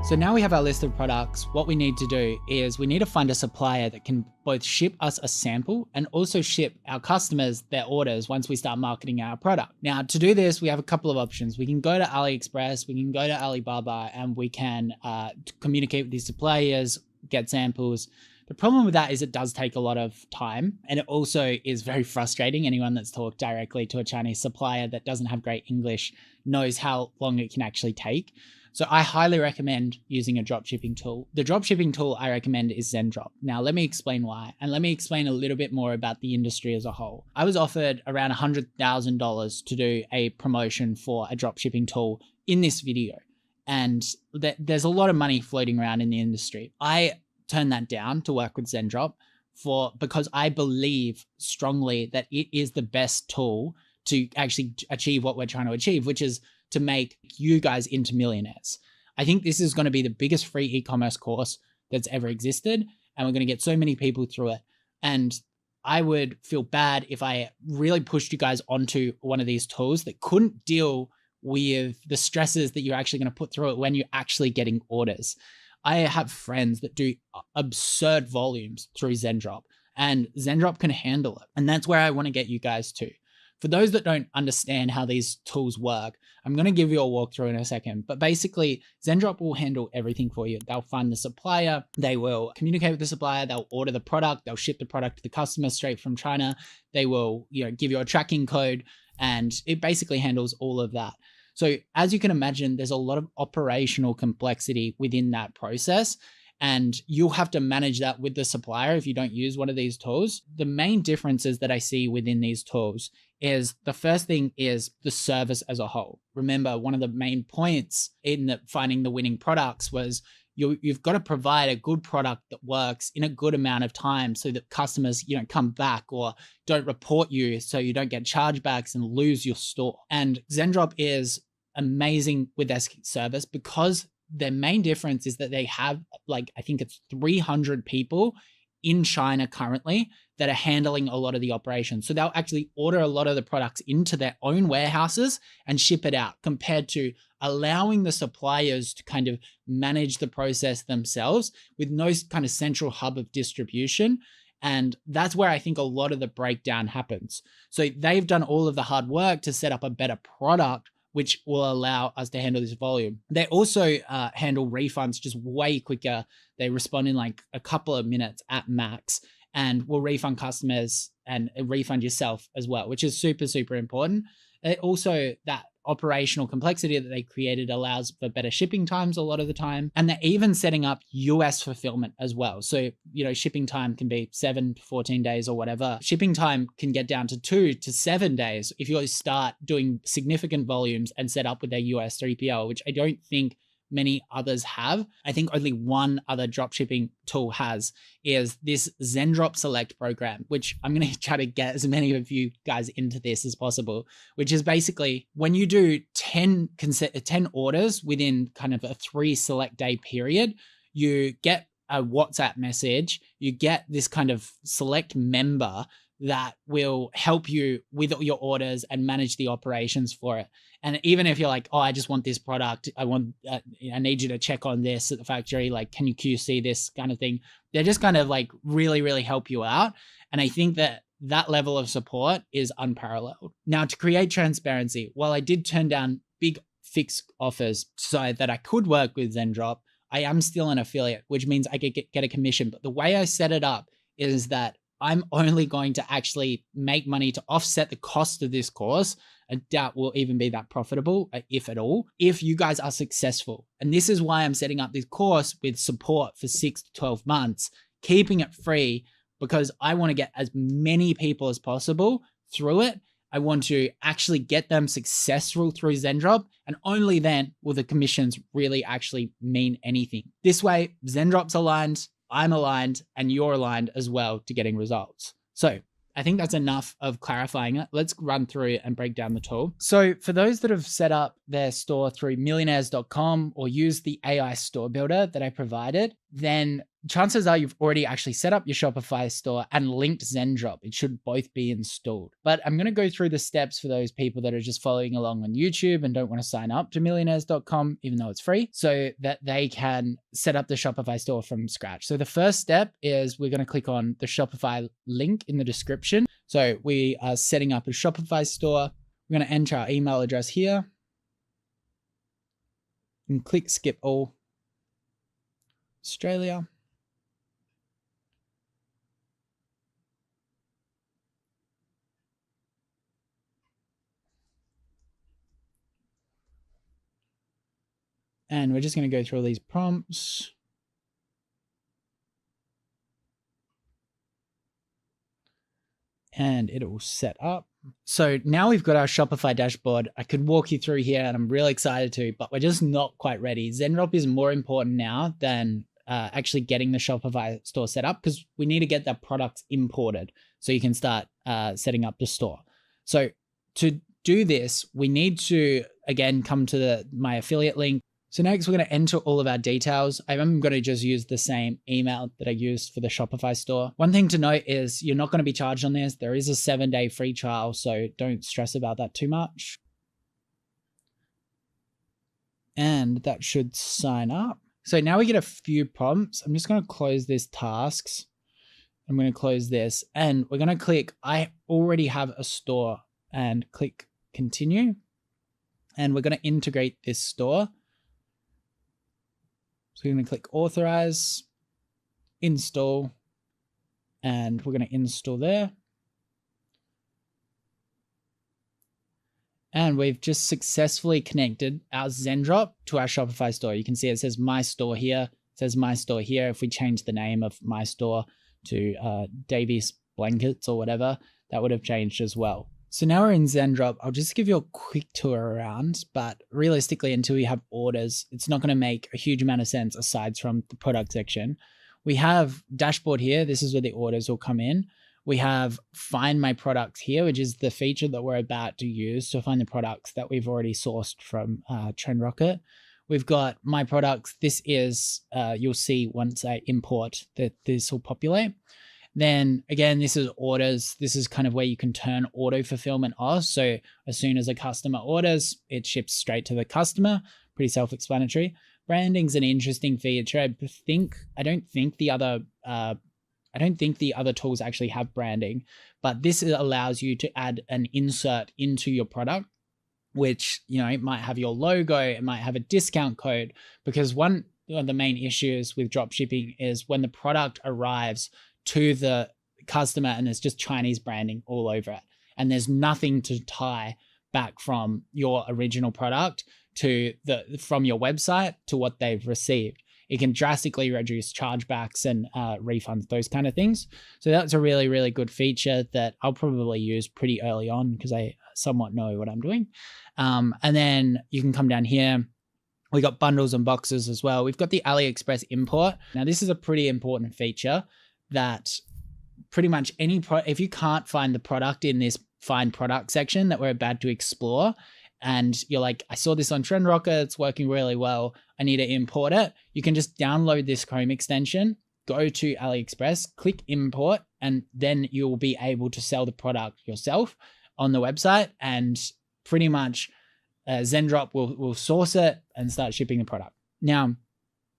So now we have our list of products. What we need to do is we need to find a supplier that can both ship us a sample and also ship our customers their orders once we start marketing our product. Now, to do this, we have a couple of options. We can go to AliExpress, we can go to Alibaba, and we can communicate with these suppliers, get samples. The problem with that is it does take a lot of time, and it also is very frustrating. Anyone that's talked directly to a Chinese supplier that doesn't have great English knows how long it can actually take. So I highly recommend using a dropshipping tool. The dropshipping tool I recommend is Zendrop. Now, let me explain why, and let me explain a little bit more about the industry as a whole. I was offered around $100,000 to do a promotion for a dropshipping tool in this video, and there's a lot of money floating around in the industry. I turned that down to work with Zendrop because I believe strongly that it is the best tool to actually achieve what we're trying to achieve, which is to make you guys into millionaires. I think this is going to be the biggest free e-commerce course that's ever existed, and we're going to get so many people through it. And I would feel bad if I really pushed you guys onto one of these tools that couldn't deal with the stresses that you're actually going to put through it when you're actually getting orders. I have friends that do absurd volumes through Zendrop, and Zendrop can handle it. And that's where I want to get you guys to. For those that don't understand how these tools work, I'm going to give you a walkthrough in a second, but basically Zendrop will handle everything for you. They'll find the supplier, they will communicate with the supplier, they'll order the product, they'll ship the product to the customer straight from China. They will, give you a tracking code, and it basically handles all of that. So as you can imagine, there's a lot of operational complexity within that process, and you'll have to manage that with the supplier if you don't use one of these tools. The main differences that I see within these tools is the first thing is the service as a whole. Remember, one of the main points in finding the winning products was you've got to provide a good product that works in a good amount of time so that customers, come back or don't report you, so you don't get chargebacks and lose your store. And Zendrop is amazing with their service because their main difference is that they have I think it's 300 people in China currently that are handling a lot of the operations. So they'll actually order a lot of the products into their own warehouses and ship it out, compared to allowing the suppliers to kind of manage the process themselves with no kind of central hub of distribution. And that's where I think a lot of the breakdown happens. So they've done all of the hard work to set up a better product, which will allow us to handle this volume. They also handle refunds just way quicker. They respond in like a couple of minutes at max, and will refund customers and refund yourself as well, which is super, super important. Also, that operational complexity that they created allows for better shipping times a lot of the time. And they're even setting up US fulfillment as well. So, shipping time can be 7 to 14 days or whatever. Shipping time can get down to 2 to 7 days if you start doing significant volumes and set up with their US 3PL, which I don't think many others have. I think only one other dropshipping tool has, is this Zendrop Select program, which I'm going to try to get as many of you guys into this as possible, which is basically when you do 10 orders within kind of a 3 select day period, you get a WhatsApp message, you get this kind of select member that will help you with your orders and manage the operations for it. And even if you're like, oh, I just want this product, I need you to check on this at the factory, like, can you QC this kind of thing? They're just kind of like really, really help you out. And I think that level of support is unparalleled. Now, to create transparency, while I did turn down big fixed offers so that I could work with Zendrop, I am still an affiliate, which means I could get a commission. But the way I set it up is that I'm only going to actually make money to offset the cost of this course. I doubt we'll even be that profitable, if at all, if you guys are successful. And this is why I'm setting up this course with support for 6 to 12 months, keeping it free, because I want to get as many people as possible through it. I want to actually get them successful through Zendrop, and only then will the commissions really actually mean anything. This way, Zendrop's aligned, I'm aligned, and you're aligned as well to getting results. So I think that's enough of clarifying it. Let's run through and break down the tool. So for those that have set up their store through millionaires.com or use the AI store builder that I provided, then chances are you've already actually set up your Shopify store and linked Zendrop. It should both be installed. But I'm going to go through the steps for those people that are just following along on YouTube and don't want to sign up to millionaires.com, even though it's free, so that they can set up the Shopify store from scratch. So the first step is we're going to click on the Shopify link in the description. So we are setting up a Shopify store. We're going to enter our email address here and click skip all. Australia. And we're just going to go through all these prompts. And it will set up. So now we've got our Shopify dashboard. I could walk you through here and I'm really excited to, but we're just not quite ready. Zendrop is more important now than actually getting the Shopify store set up, because we need to get that product imported so you can start setting up the store. So to do this, we need to, again, come to my affiliate link. So next we're going to enter all of our details. I'm going to just use the same email that I used for the Shopify store. One thing to note is you're not going to be charged on this. There is a 7-day free trial, so don't stress about that too much. And that should sign up. So now we get a few prompts. I'm just going to close this tasks. I'm going to close this and we're going to click, I already have a store, and click continue. And we're going to integrate this store. So we're going to click authorize, install, and we're going to install there. And we've just successfully connected our Zendrop to our Shopify store. You can see it says my store here. It says my store here. If we change the name of my store to Davies Blankets or whatever, that would have changed as well. So now we're in Zendrop. I'll just give you a quick tour around, but realistically, until we have orders, it's not going to make a huge amount of sense aside from the product section. We have dashboard here. This is where the orders will come in. We have find my products here, which is the feature that we're about to use to find the products that we've already sourced from TrendRocket. We've got my products. This is, you'll see once I import that this will populate. Then again, this is orders. This is kind of where you can turn auto fulfillment off. So as soon as a customer orders, it ships straight to the customer. Pretty self-explanatory. Branding's an interesting feature. I don't think the other tools actually have branding, but this allows you to add an insert into your product, which, you know, it might have your logo, it might have a discount code, because one of the main issues with dropshipping is when the product arrives to the customer and there's just Chinese branding all over it, and there's nothing to tie back from your original product to from your website to what they've received. It can drastically reduce chargebacks and refunds, those kind of things. So that's a really, really good feature that I'll probably use pretty early on because I somewhat know what I'm doing. And then you can come down here. We got bundles and boxes as well. We've got the AliExpress import. Now this is a pretty important feature that pretty much if you can't find the product in this find product section that we're about to explore, and you're like, I saw this on TrendRocket, it's working really well, I need to import it, you can just download this Chrome extension, go to AliExpress, click import, and then you'll be able to sell the product yourself on the website, and pretty much Zendrop will source it and start shipping the product. Now,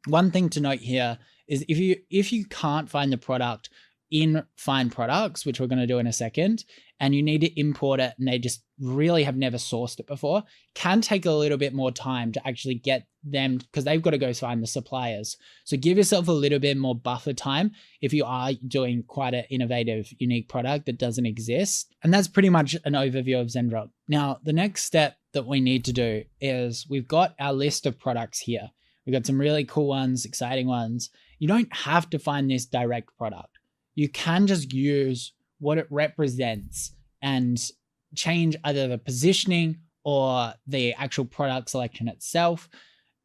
one thing to note here is if you can't find the product in find products, which we're going to do in a second, and you need to import it and they just really have never sourced it before, can take a little bit more time to actually get them, because they've got to go find the suppliers. So give yourself a little bit more buffer time if you are doing quite an innovative, unique product that doesn't exist. And that's pretty much an overview of Zendrop. Now, the next step that we need to do is we've got our list of products here. We've got some really cool ones, exciting ones. You don't have to find this direct product. You can just use what it represents and change either the positioning or the actual product selection itself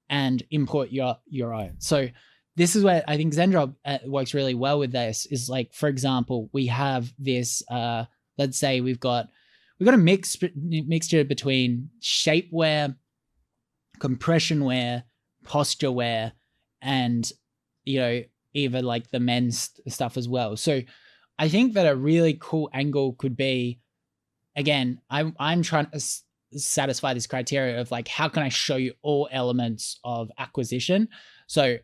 and import your own. So this is where I think Zendrop works really well with this, is like, for example, we have this, let's say we've got a mixture between shapewear, compression wear, posture wear, and even like the men's stuff as well. So I think that a really cool angle could be, again, I'm trying to satisfy this criteria of like, how can I show you all elements of acquisition? So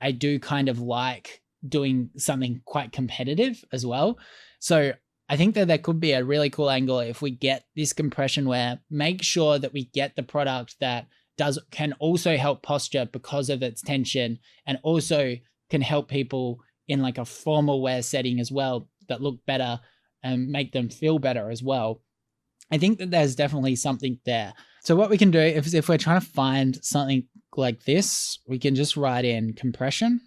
I do kind of like doing something quite competitive as well. So I think that there could be a really cool angle if we get this compression where make sure that we get the product that can also help posture because of its tension, and also can help people in like a formal wear setting as well that look better and make them feel better as well. I think that there's definitely something there. So what we can do if we're trying to find something like this, we can just write in compression.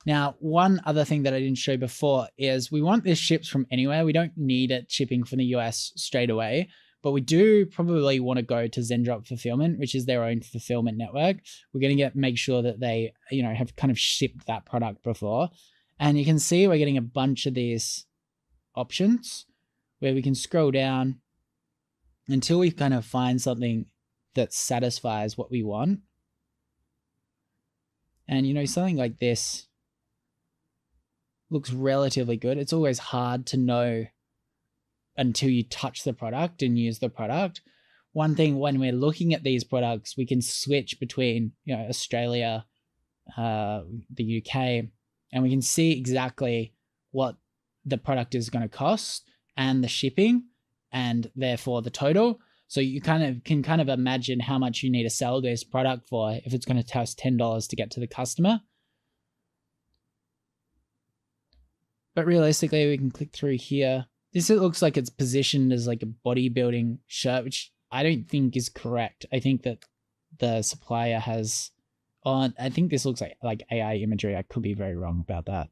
Now, one other thing that I didn't show before is we want this shipped from anywhere. We don't need it shipping from the US straight away, but we do probably want to go to Zendrop Fulfillment, which is their own fulfillment network. We're going to make sure that they, have kind of shipped that product before. And you can see we're getting a bunch of these options where we can scroll down until we kind of find something that satisfies what we want. And, something like this looks relatively good. It's always hard to know until you touch the product and use the product. One thing, when we're looking at these products, we can switch between, Australia, the UK, and we can see exactly what the product is going to cost and the shipping, and therefore the total. So you can imagine how much you need to sell this product for if it's going to cost $10 to get to the customer. But realistically, we can click through here. This looks like it's positioned as like a bodybuilding shirt, which I don't think is correct. I think that the supplier has on, I think this looks like AI imagery. I could be very wrong about that.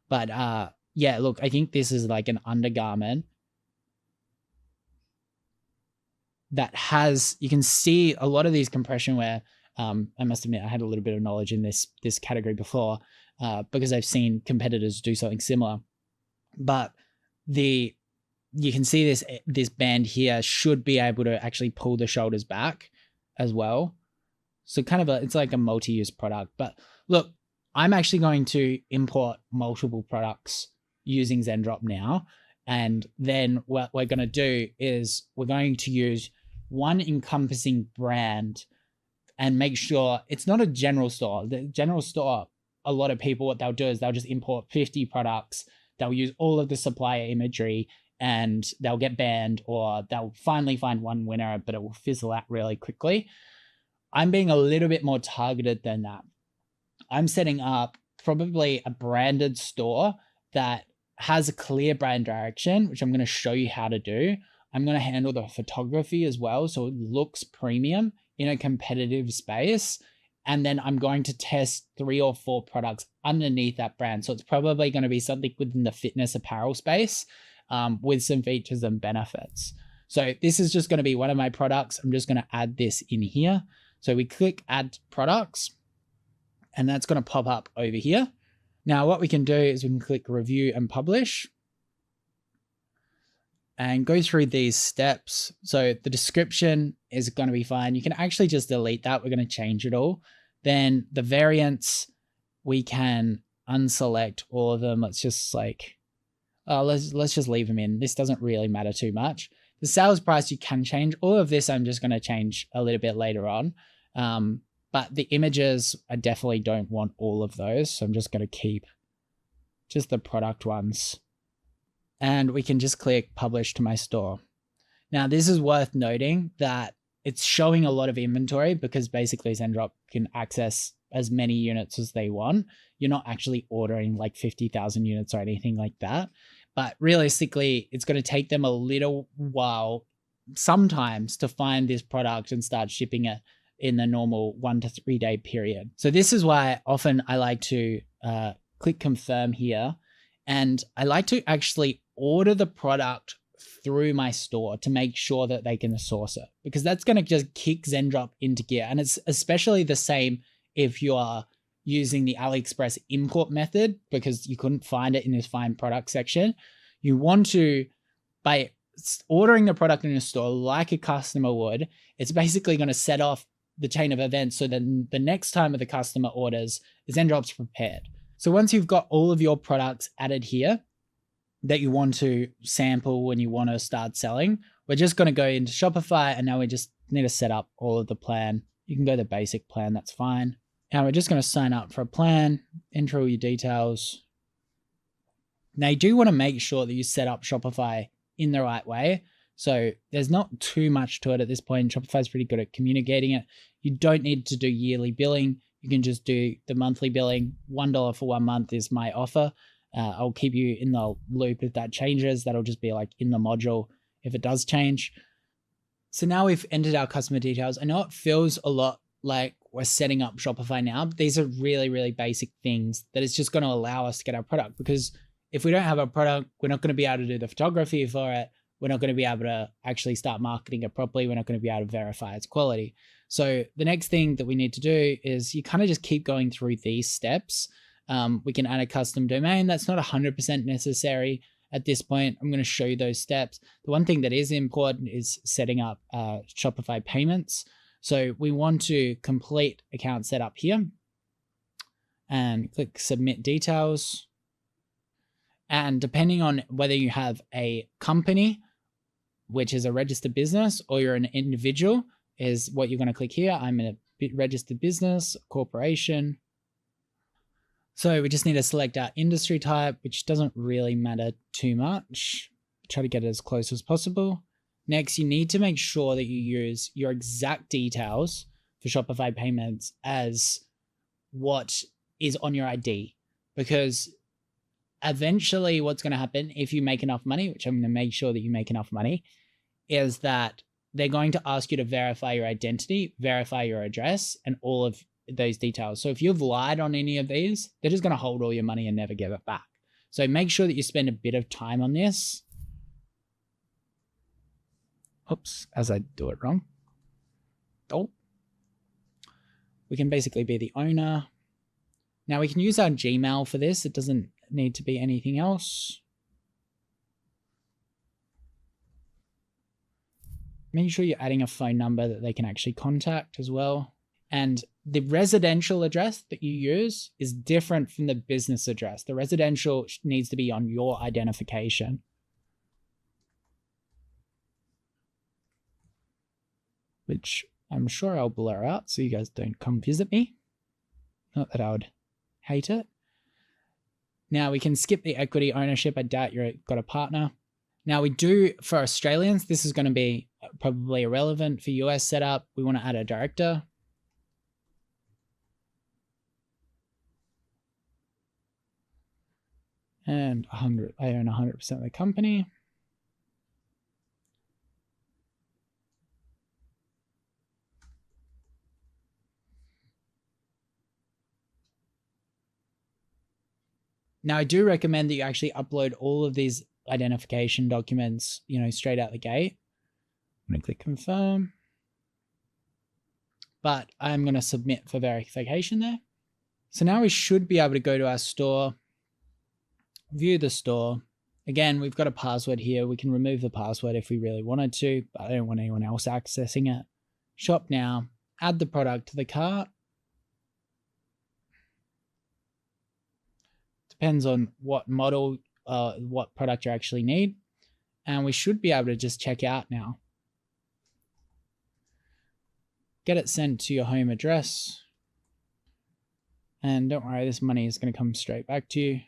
But yeah, look, I think this is like an undergarment that has, you can see a lot of these compression wear. I must admit, I had a little bit of knowledge in this category before, because I've seen competitors do something similar. But you can see this band here should be able to actually pull the shoulders back as well. So it's like a multi-use product. But look, I'm actually going to import multiple products using Zendrop now. And then what we're going to do is we're going to use one encompassing brand and make sure it's not a general store. The general store, a lot of people, what they'll do is they'll just import 50 products. They'll use all of the supplier imagery and they'll get banned, or they'll finally find one winner, but it will fizzle out really quickly. I'm being a little bit more targeted than that. I'm setting up probably a branded store that has a clear brand direction, which I'm going to show you how to do. I'm going to handle the photography as well, so it looks premium in a competitive space. And then I'm going to test 3 or 4 products underneath that brand. So it's probably going to be something within the fitness apparel space, with some features and benefits. So this is just going to be one of my products. I'm just going to add this in here. So we click add products, and that's going to pop up over here. Now what we can do is we can click review and publish and go through these steps. So the description is going to be fine. You can actually just delete that. We're going to change it all. Then the variants, we can unselect all of them. Let's just let's just leave them in. This doesn't really matter too much. The sales price you can change. All of this I'm just going to change a little bit later on. But the images, I definitely don't want all of those. So I'm just going to keep just the product ones. And we can just click publish to my store. Now this is worth noting that it's showing a lot of inventory because basically Zendrop can access as many units as they want. You're not actually ordering like 50,000 units or anything like that. But realistically, it's going to take them a little while sometimes to find this product and start shipping it in the normal 1 to 3 day period. So this is why often I like to click confirm here. And I like to actually order the product through my store to make sure that they can source it, because that's going to just kick Zendrop into gear. And it's especially the same if you are using the AliExpress import method, because you couldn't find it in this find product section. You want to, by ordering the product in a store like a customer would, it's basically going to set off the chain of events. So then the next time the customer orders, Zendrop's prepared. So once you've got all of your products added here that you want to sample when you want to start selling, we're just going to go into Shopify, and now we just need to set up all of the plan. You can go the basic plan, that's fine. Now we're just going to sign up for a plan, enter all your details. Now you do want to make sure that you set up Shopify in the right way. So there's not too much to it at this point. Shopify is pretty good at communicating it. You don't need to do yearly billing. You can just do the monthly billing. $1 for 1 month is my offer. I'll keep you in the loop if that changes. That'll just be like in the module if it does change. So now we've entered our customer details. I know it feels a lot like we're setting up Shopify now, but these are really, really basic things that it's just going to allow us to get our product, because if we don't have a product, we're not going to be able to do the photography for it. We're not going to be able to actually start marketing it properly. We're not going to be able to verify its quality. So the next thing that we need to do is you kind of just keep going through these steps. We can add a custom domain. That's not 100% necessary at this point. I'm going to show you those steps. The one thing that is important is setting up Shopify payments. So we want to complete account setup here and click submit details. And depending on whether you have a company, which is a registered business, or you're an individual, is what you're going to click here. I'm in a registered business, corporation. So we just need to select our industry type, which doesn't really matter too much. Try to get it as close as possible. Next, you need to make sure that you use your exact details for Shopify payments as what is on your ID, because eventually what's going to happen if you make enough money, which I'm going to make sure that you make enough money, is that they're going to ask you to verify your identity, verify your address, and all of those details. So if you've lied on any of these, they're just going to hold all your money and never give it back. So make sure that you spend a bit of time on this. Oops, as I do it wrong. Oh. We can basically be the owner. Now we can use our Gmail for this. It doesn't need to be anything else. Make sure you're adding a phone number that they can actually contact as well. And the residential address that you use is different from the business address. The residential needs to be on your identification. Which I'm sure I'll blur out so you guys don't come visit me. Not that I would hate it. Now we can skip the equity ownership. I doubt you've got a partner. Now we do, for Australians, this is going to be probably irrelevant. For US setup, we want to add a director. And I own 100% of the company. Now, I do recommend that you actually upload all of these identification documents, straight out the gate. I'm going to click confirm. But I'm going to submit for verification there. So now we should be able to go to our store, view the store. Again, we've got a password here. We can remove the password if we really wanted to, but I don't want anyone else accessing it. Shop now, add the product to the cart. Depends on what model, what product you actually need. And we should be able to just check out now. Get it sent to your home address. And don't worry, this money is going to come straight back to you.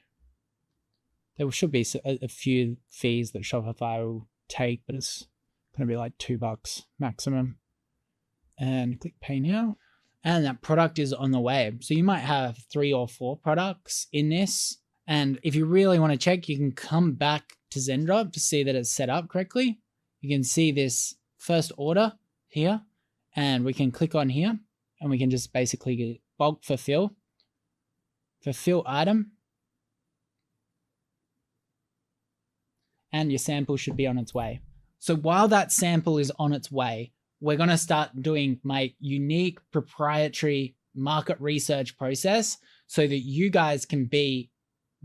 There should be a few fees that Shopify will take, but it's going to be like $2 maximum. And click pay now. And that product is on the way. So you might have 3 or 4 products in this. And if you really want to check, you can come back to Zendrop to see that it's set up correctly. You can see this first order here, and we can click on here and we can just basically get bulk fulfill item. And your sample should be on its way. So while that sample is on its way, we're going to start doing my unique proprietary market research process so that you guys can be,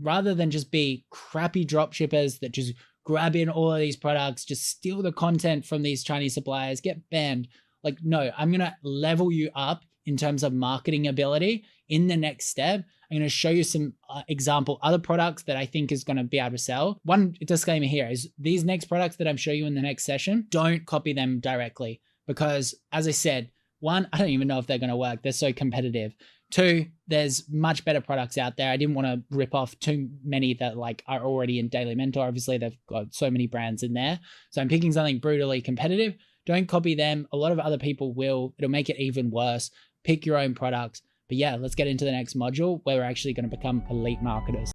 rather than just be crappy drop shippers that just grab in all of these products, just steal the content from these Chinese suppliers, get banned. Like, no, I'm going to level you up in terms of marketing ability in the next step. I'm going to show you some example other products that I think is going to be able to sell. One disclaimer here is these next products that I'm showing you in the next session, don't copy them directly because, as I said, one, I don't even know if they're going to work. They're so competitive. Two, there's much better products out there. I didn't want to rip off too many that like are already in Daily Mentor. Obviously, they've got so many brands in there. So I'm picking something brutally competitive. Don't copy them. A lot of other people will. It'll make it even worse. Pick your own products. But yeah, let's get into the next module where we're actually going to become elite marketers.